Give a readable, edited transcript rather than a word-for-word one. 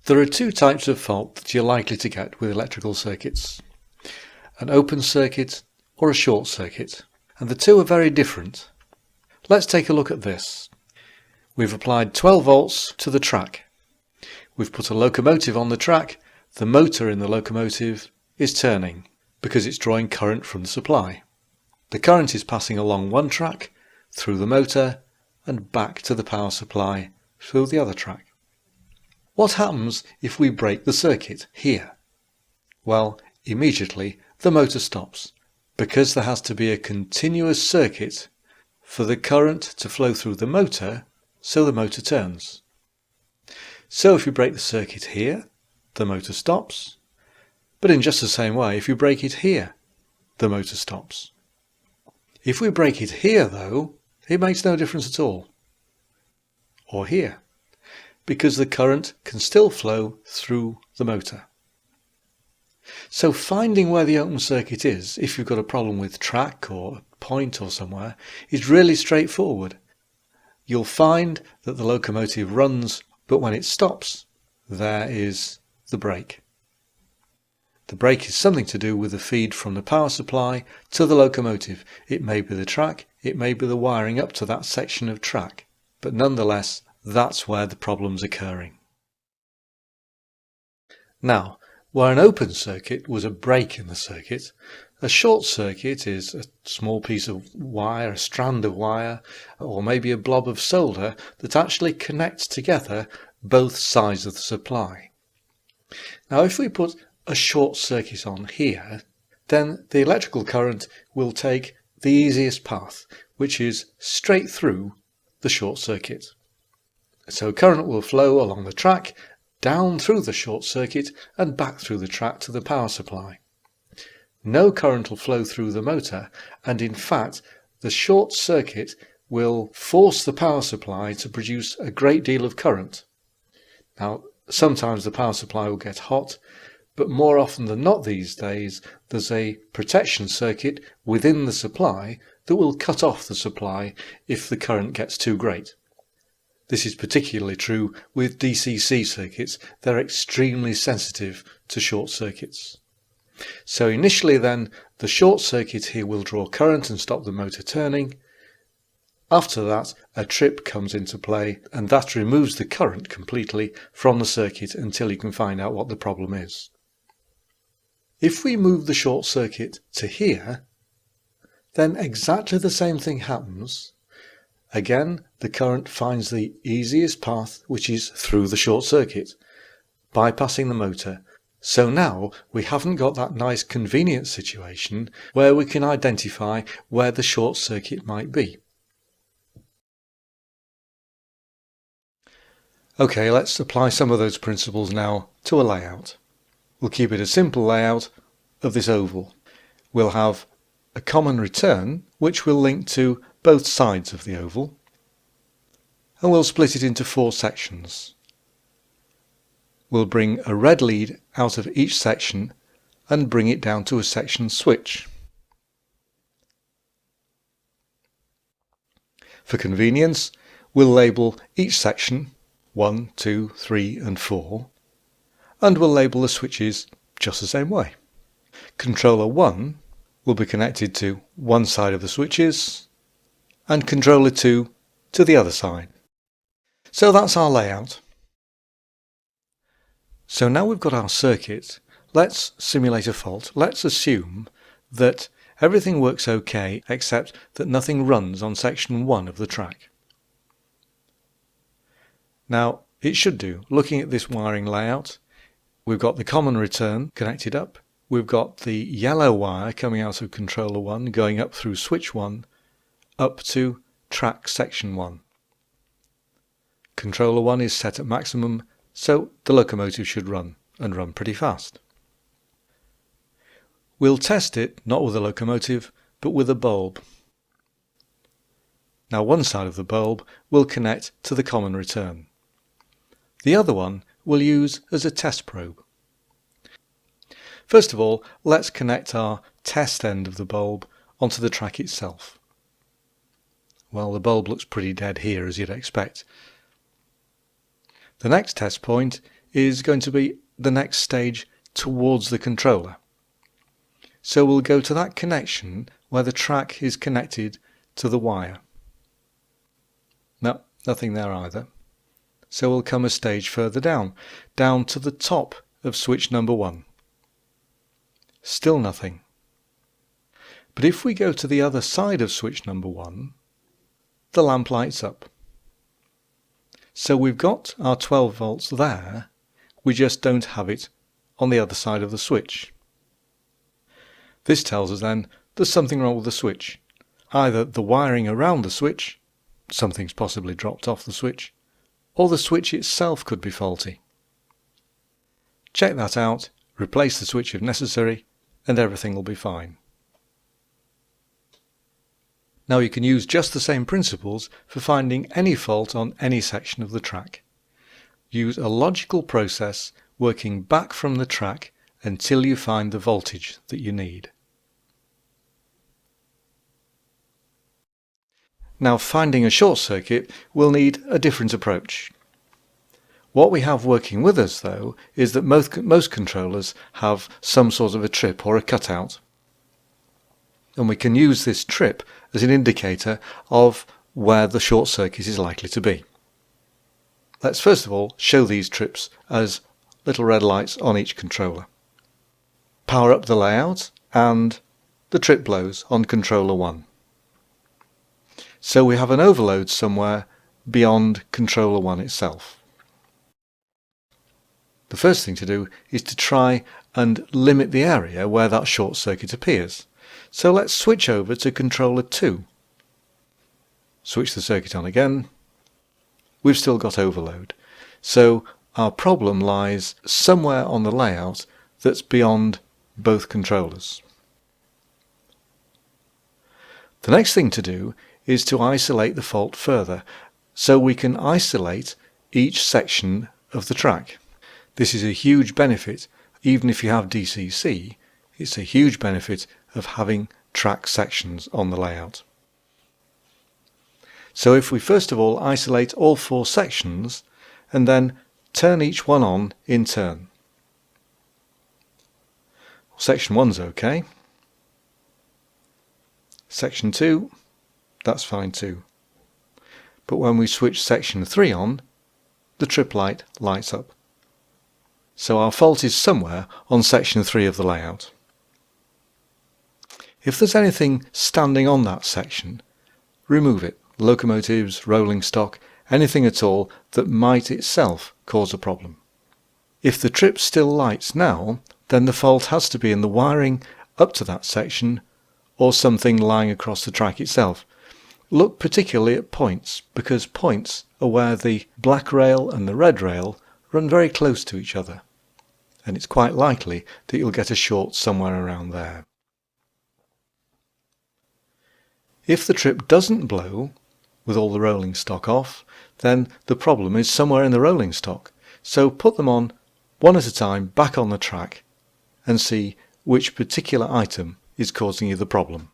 There are two types of fault that you're likely to get with electrical circuits: an open circuit or a short circuit, and the two are very different. Let's take a look at this. We've applied 12 volts to the track. We've put a locomotive on the track. The motor in the locomotive is turning because it's drawing current from the supply. The current is passing along one track, through the motor, and back to the power supply through the other track. What happens if we break the circuit here? Well, immediately the motor stops, because there has to be a continuous circuit for the current to flow through the motor, so the motor turns. So if you break the circuit here, the motor stops, but in just the same way, if you break it here, the motor stops. If we break it here though, it makes no difference at all. Or here, because the current can still flow through the motor. So finding where the open circuit is, if you've got a problem with track or a point or somewhere, is really straightforward. You'll find that the locomotive runs, but when it stops, there is the brake. The brake is something to do with the feed from the power supply to the locomotive. It may be the track, it may be the wiring up to that section of track, but nonetheless, that's where the problem's occurring. Now, where an open circuit was a break in the circuit, a short circuit is a small piece of wire, a strand of wire, or maybe a blob of solder that actually connects together both sides of the supply. Now, if we put a short circuit on here, then the electrical current will take the easiest path, which is straight through the short circuit. So current will flow along the track, down through the short circuit and back through the track to the power supply. No current will flow through the motor, and in fact the short circuit will force the power supply to produce a great deal of current. Now, sometimes the power supply will get hot, but more often than not these days there's a protection circuit within the supply that will cut off the supply if the current gets too great. This is particularly true with DCC circuits. They're extremely sensitive to short circuits. So initially then, the short circuit here will draw current and stop the motor turning. After that, a trip comes into play, and that removes the current completely from the circuit until you can find out what the problem is. If we move the short circuit to here, then exactly the same thing happens. Again, the current finds the easiest path, which is through the short circuit, bypassing the motor. So now we haven't got that nice convenient situation where we can identify where the short circuit might be. Okay, let's apply some of those principles now to a layout. We'll keep it a simple layout of this oval. We'll have a common return, which will link to both sides of the oval, and we'll split it into 4 sections. We'll bring a red lead out of each section and bring it down to a section switch. For convenience, we'll label each section 1, 2, 3 and 4, and we'll label the switches just the same way. Controller 1 will be connected to one side of the switches, and controller 2 to the other side. So that's our layout. So now we've got our circuit, let's simulate a fault. Let's assume that everything works okay except that nothing runs on section 1 of the track. Now it should do. Looking at this wiring layout, we've got the common return connected up, we've got the yellow wire coming out of controller 1 going up through switch 1 up to track section 1. Controller 1 is set at maximum, so the locomotive should run, and run pretty fast. We'll test it not with a locomotive, but with a bulb. Now one side of the bulb will connect to the common return. The other one we'll use as a test probe. First of all, let's connect our test end of the bulb onto the track itself. Well, the bulb looks pretty dead here, as you'd expect. The next test point is going to be the next stage towards the controller. So we'll go to that connection where the track is connected to the wire. No, nothing there either. So we'll come a stage further down to the top of switch number 1. Still nothing. But if we go to the other side of switch number 1, the lamp lights up. So we've got our 12 volts there, we just don't have it on the other side of the switch. This tells us then there's something wrong with the switch. Either the wiring around the switch, something's possibly dropped off the switch, or the switch itself could be faulty. Check that out, replace the switch if necessary, and everything will be fine. Now you can use just the same principles for finding any fault on any section of the track. Use a logical process working back from the track until you find the voltage that you need. Now finding a short circuit will need a different approach. What we have working with us though is that most controllers have some sort of a trip or a cutout. And we can use this trip as an indicator of where the short circuit is likely to be. Let's first of all show these trips as little red lights on each controller. Power up the layout and the trip blows on controller 1. So we have an overload somewhere beyond controller 1 itself. The first thing to do is to try and limit the area where that short circuit appears. So let's switch over to controller 2. Switch the circuit on again. We've still got overload. So our problem lies somewhere on the layout that's beyond both controllers. The next thing to do is to isolate the fault further, so we can isolate each section of the track. This is a huge benefit. Even if you have DCC, it's a huge benefit of having track sections on the layout. So if we first of all isolate all 4 sections and then turn each one on in turn. Section 1's okay. Section 2, that's fine too. But when we switch section 3 on, the trip light lights up. So our fault is somewhere on section 3 of the layout. If there's anything standing on that section, remove it. Locomotives, rolling stock, anything at all that might itself cause a problem. If the trip still lights now, then the fault has to be in the wiring up to that section or something lying across the track itself. Look particularly at points, because points are where the black rail and the red rail run very close to each other, and it's quite likely that you'll get a short somewhere around there. If the trip doesn't blow, with all the rolling stock off, then the problem is somewhere in the rolling stock. So put them on one at a time back on the track and see which particular item is causing you the problem.